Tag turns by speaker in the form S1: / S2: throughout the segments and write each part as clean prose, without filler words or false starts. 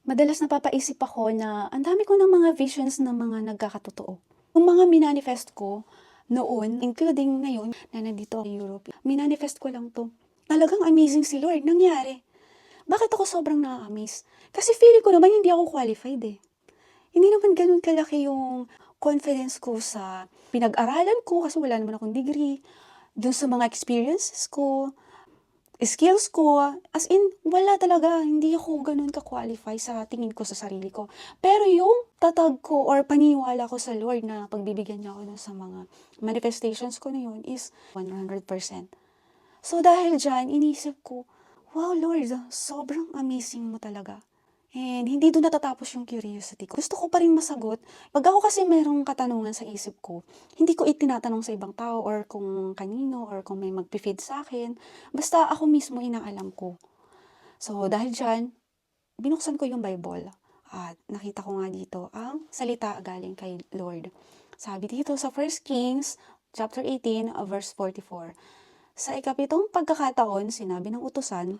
S1: Madalas napapaisip ako na ang dami ko ng mga visions na mga nagkakatotoo. Yung mga minanifest ko noon, including ngayon na nandito ako sa Europe, minanifest ko lang to. Talagang amazing si Lord, nangyari. Bakit ako sobrang na-amaze? Kasi feeling ko naman hindi ako qualified eh. Hindi naman ganun kalaki yung confidence ko sa pinag-aralan ko kasi wala naman akong degree. Dun sa mga experiences ko, skills ko, as in, wala talaga. Hindi ako ganun ka-qualify sa tingin ko sa sarili ko. Pero yung tatag ko or paniniwala ko sa Lord na pagbibigyan niya ako dun sa mga manifestations ko na yun is 100%. So dahil dyan, inisip ko, wow Lord, sobrang amazing mo talaga. And hindi doon natatapos yung curiosity ko. Gusto ko pa rin masagot. Pag ako kasi merong katanungan sa isip ko, hindi ko itinatanong sa ibang tao or kung kanino or kung may magpi-feed sa akin. Basta ako mismo inaalam ko. So dahil dyan, binuksan ko yung Bible. At nakita ko nga dito ang salita galing kay Lord. Sabi dito sa 1 Kings chapter 18, verse 44. Sa ikapitong pagkakataon, sinabi ng utusan,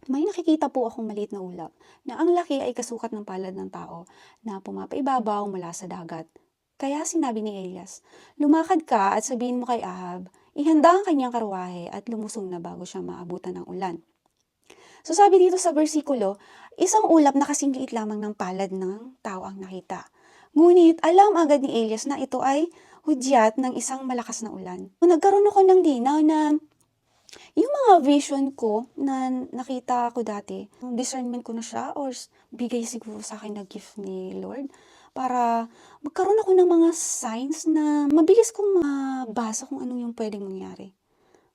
S1: may nakikita po akong maliit na ulap na ang laki ay kasukat ng palad ng tao na pumapaibabaw mula sa dagat. Kaya sinabi ni Elias, lumakad ka at sabihin mo kay Ahab, ihanda ang kanyang karwahe at lumusong na bago siya maabutan ng ulan. So sabi dito sa bersikulo, isang ulap na kasing liit lamang ng palad ng tao ang nakita. Ngunit alam agad ni Elias na ito ay hudyat ng isang malakas na ulan. Nagkaroon ako ng linaw na yung mga vision ko na nakita ko dati, discernment ko na siya or bigay siguro sa akin na gift ni Lord para magkaroon ako ng mga signs na mabilis kong mabasa kung ano yung pwedeng mangyari.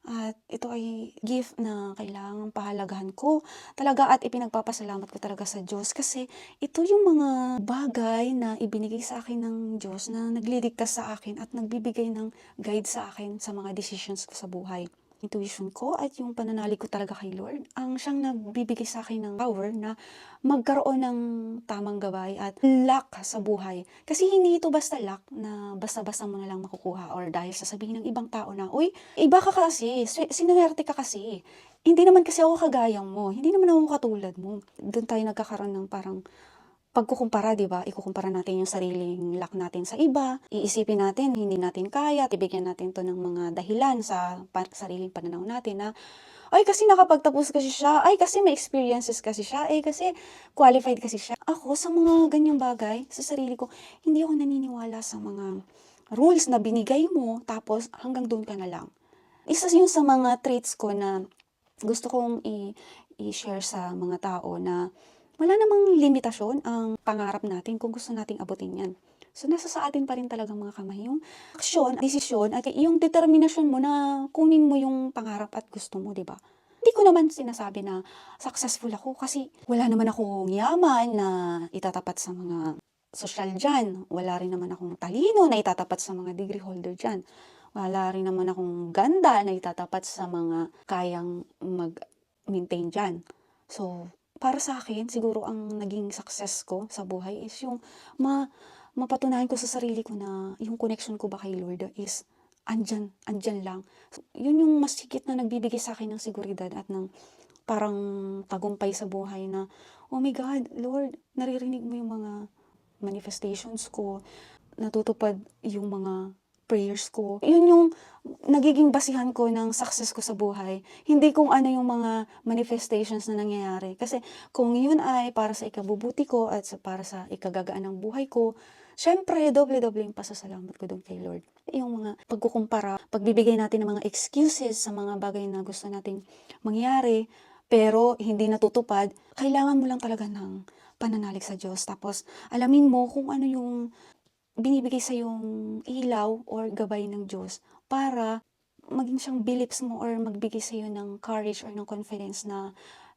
S1: At ito ay gift na kailangang pahalagahan ko talaga at ipinagpapasalamat ko talaga sa Diyos kasi ito yung mga bagay na ibinigay sa akin ng Diyos na nagliligtas sa akin at nagbibigay ng guide sa akin sa mga decisions ko sa buhay. Intuition ko at yung pananalig ko talaga kay Lord ang siyang nagbibigay sa akin ng power na magkaroon ng tamang gabay at luck sa buhay. Kasi hindi ito basta luck na basta-basta mo na lang makukuha or dahil sasabihin ng ibang tao na, uy, iba ka kasi, sinuwerte ka kasi. Hindi naman kasi ako kagaya mo, hindi naman ako katulad mo. Doon tayo nagkakaroon ng parang pagkukumpara, di ba? Ikukumpara natin yung sariling luck natin sa iba. Iisipin natin, hindi natin kaya. Ibigyan natin to ng mga dahilan sa sariling pananaw natin na, ay kasi nakapagtapos kasi siya, ay kasi may experiences kasi siya, ay kasi qualified kasi siya. Ako sa mga ganyang bagay, sa sarili ko, hindi ako naniniwala sa mga rules na binigay mo, tapos hanggang doon ka na lang. Isa yun sa mga traits ko na gusto kong i-share sa mga tao na wala namang limitasyon ang pangarap natin kung gusto nating abutin yan. So, nasa sa atin pa rin talagang mga kamay yung aksyon, desisyon, at yung determinasyon mo na kunin mo yung pangarap at gusto mo, di ba? Hindi ko naman sinasabi na successful ako kasi wala naman akong yaman na itatapat sa mga sosyal dyan. Wala rin naman akong talino na itatapat sa mga degree holder dyan. Wala rin naman akong ganda na itatapat sa mga kayang mag-maintain dyan. So, para sa akin, siguro ang naging success ko sa buhay is yung mapatunayan ko sa sarili ko na yung connection ko ba kay Lord is andyan lang. So, yun yung mas higit na nagbibigay sa akin ng seguridad at ng parang tagumpay sa buhay na, oh my God, Lord, naririnig mo yung mga manifestations ko, natutupad yung mga prayers ko. Yun yung nagiging basihan ko ng success ko sa buhay. Hindi kung ano yung mga manifestations na nangyayari. Kasi kung yun ay para sa ikabubuti ko at para sa ikagagaan ng buhay ko, syempre, doble-doble yung pasasalamat ko doon kay Lord. Yung mga pagkukumpara, pagbibigay natin ng mga excuses sa mga bagay na gusto nating mangyari, pero hindi natutupad, kailangan mo lang talaga ng pananalig sa Diyos. Tapos, alamin mo kung ano yung binibigay sa yung ilaw or gabay ng Diyos para maging siyang beliefs mo or magbigay sa iyo ng courage or ng confidence na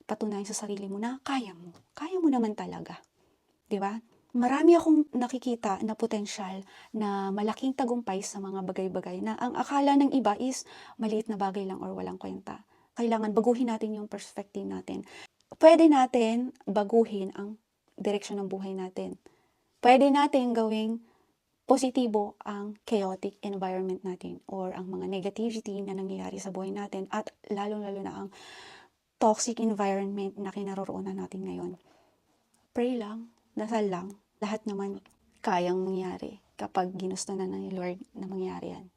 S1: patunayan sa sarili mo na kaya mo. Kaya mo naman talaga. 'Di ba? Marami akong nakikita na potensyal na malaking tagumpay sa mga bagay-bagay na ang akala ng iba is maliit na bagay lang or walang kwenta. Kailangan baguhin natin yung perspective natin. Pwede natin baguhin ang direksyon ng buhay natin. Pwede natin gawing positibo ang chaotic environment natin or ang mga negativity na nangyayari sa buhay natin at lalong-lalo na ang toxic environment na kinaroroonan natin ngayon. pray lang, dasal lang. Lahat naman kayang mangyari kapag ginusto na ni Lord na mangyari yan.